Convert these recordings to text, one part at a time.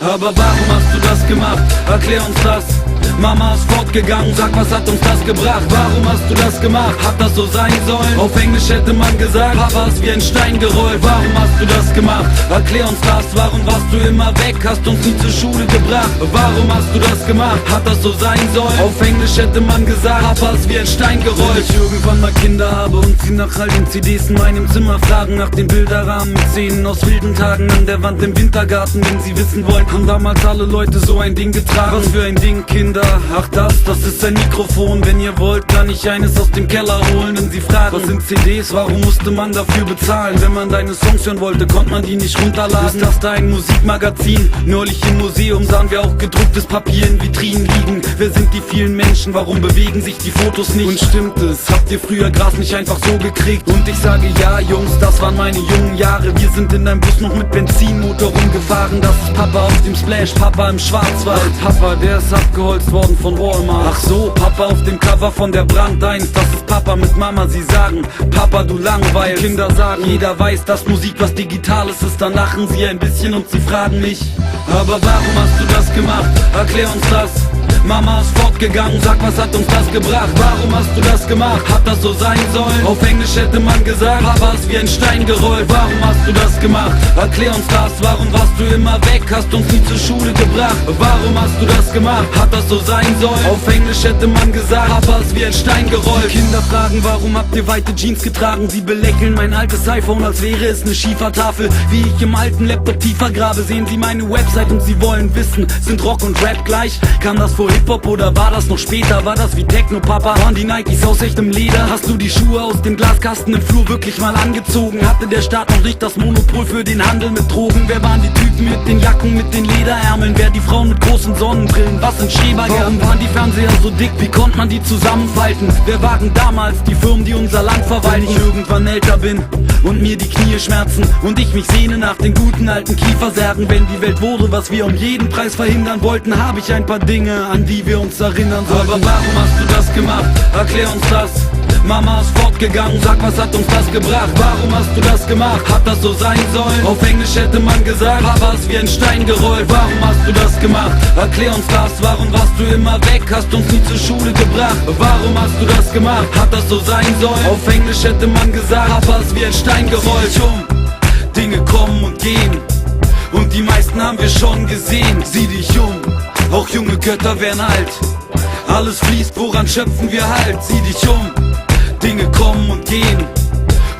Aber warum hast du das gemacht? Erklär uns das. Mama ist fortgegangen, sag, was hat uns das gebracht? Warum hast du das gemacht? Hat das so sein sollen? Auf Englisch hätte man gesagt, Papa ist wie ein Stein gerollt. Warum hast du das gemacht? Erklär uns das. Warum warst du immer weg? Hast uns nie zur Schule gebracht. Warum hast du das gemacht? Hat das so sein sollen? Auf Englisch hätte man gesagt, Papa ist wie ein Stein gerollt. Wenn ich irgendwann mal Kinder habe und sie nach all den CDs in meinem Zimmer fragen, nach den Bilderrahmen mit Szenen aus wilden Tagen an der Wand im Wintergarten, wenn sie wissen wollen, haben damals alle Leute so ein Ding getragen. Was für ein Ding, Kinder? Ach das ist ein Mikrofon. Wenn ihr wollt, kann ich eines aus dem Keller holen. Wenn sie fragen, was sind CDs, warum musste man dafür bezahlen? Wenn man deine Songs hören wollte, konnte man die nicht runterladen. Ist das da ein Musikmagazin? Neulich im Museum sahen wir auch gedrucktes Papier in Vitrinen liegen. Wer sind die vielen Menschen? Warum bewegen sich die Fotos nicht? Und stimmt es, habt ihr früher Gras nicht einfach so gekriegt? Und ich sage ja, Jungs, das waren meine jungen Jahre. Wir sind in einem Bus noch mit Benzinmotor rumgefahren. Das ist Papa auf dem Splash, Papa im Schwarzwald. Papa, der ist abgeholzt worden von Walmart. Ach so, Papa auf dem Cover von der Brand 1. Das ist Papa mit Mama, sie sagen, Papa, du langweilst. Kinder sagen, jeder weiß, dass Musik was Digitales ist. Dann lachen sie ein bisschen und sie fragen mich, aber warum hast du das gemacht? Erklär uns das. Mama ist fortgegangen, sag, was hat uns das gebracht? Warum hast du das gemacht? Hat das so sein sollen? Auf Englisch hätte man gesagt, Papa ist wie ein Stein gerollt. Warum hast du das gemacht? Erklär uns das. Warum warst du immer weg? Hast uns nie zur Schule gebracht. Warum hast du das gemacht? Hat das so sein sollen? Auf Englisch hätte man gesagt, Papa ist wie ein Stein gerollt. Die Kinder fragen, warum habt ihr weite Jeans getragen? Sie belächeln mein altes iPhone, als wäre es eine Schiefertafel. Wie ich im alten Laptop tiefer grabe, sehen sie meine Website und sie wollen wissen, sind Rock und Rap gleich? Kam das vor Hip-Hop oder war das noch später? War das wie Techno, Papa? Waren die Nikes aus echtem Leder? Hast du die Schuhe aus dem Glaskasten im Flur wirklich mal angezogen? Hatte der Staat noch nicht das Monopol für den Handel mit Drogen? Wer waren die Typen mit den Jacken, mit den Lederärmeln? Wer die Frauen mit großen Sonnenbrillen? Was sind Schrebergärten? Warum waren die Fernseher so dick? Wie konnte man die zusammenfalten? Wer waren damals die Firmen, die unser Land verwalten? Wenn ich irgendwann älter bin und mir die Knie schmerzen und ich mich sehne nach den guten alten Kiefersärgen, wenn die Welt wurde, was wir um jeden Preis verhindern wollten, habe ich ein paar Dinge, an die wir uns erinnern sollten. Aber warum hast du das gemacht? Erklär uns das. Mama ist fortgegangen, sag, was hat uns das gebracht? Warum hast du das gemacht? Hat das so sein sollen? Auf Englisch hätte man gesagt, Papa ist wie ein Stein gerollt. Warum hast du das gemacht? Erklär uns das. Warum warst du immer weg? Hast uns nie zur Schule gebracht. Warum hast du das gemacht? Hat das so sein sollen? Auf Englisch hätte man gesagt, Papa ist wie ein Stein gerollt. Dinge kommen und gehen und die meisten haben wir schon gesehen. Sieh dich um, auch junge Götter werden alt. Alles fließt, woran schöpfen wir Halt? Sieh dich um, Dinge kommen und gehen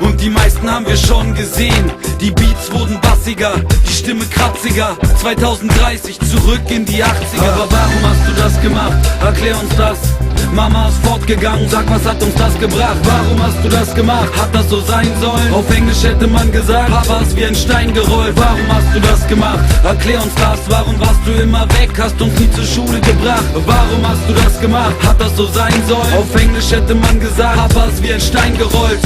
und die meisten haben wir schon gesehen. Die Beats wurden bassiger, die Stimme kratziger. 2030 zurück in die 80er. Aber warum hast du das gemacht? Erklär uns das. Mama ist fortgegangen, sag, was hat uns das gebracht? Warum hast du das gemacht? Hat das so sein sollen? Auf Englisch hätte man gesagt, Papa ist wie ein Stein gerollt. Warum hast du das gemacht? Erklär uns das. Warum warst du immer weg? Hast uns nie zur Schule gebracht. Warum hast du das gemacht? Hat das so sein sollen? Auf Englisch hätte man gesagt, Papa ist wie ein Stein gerollt.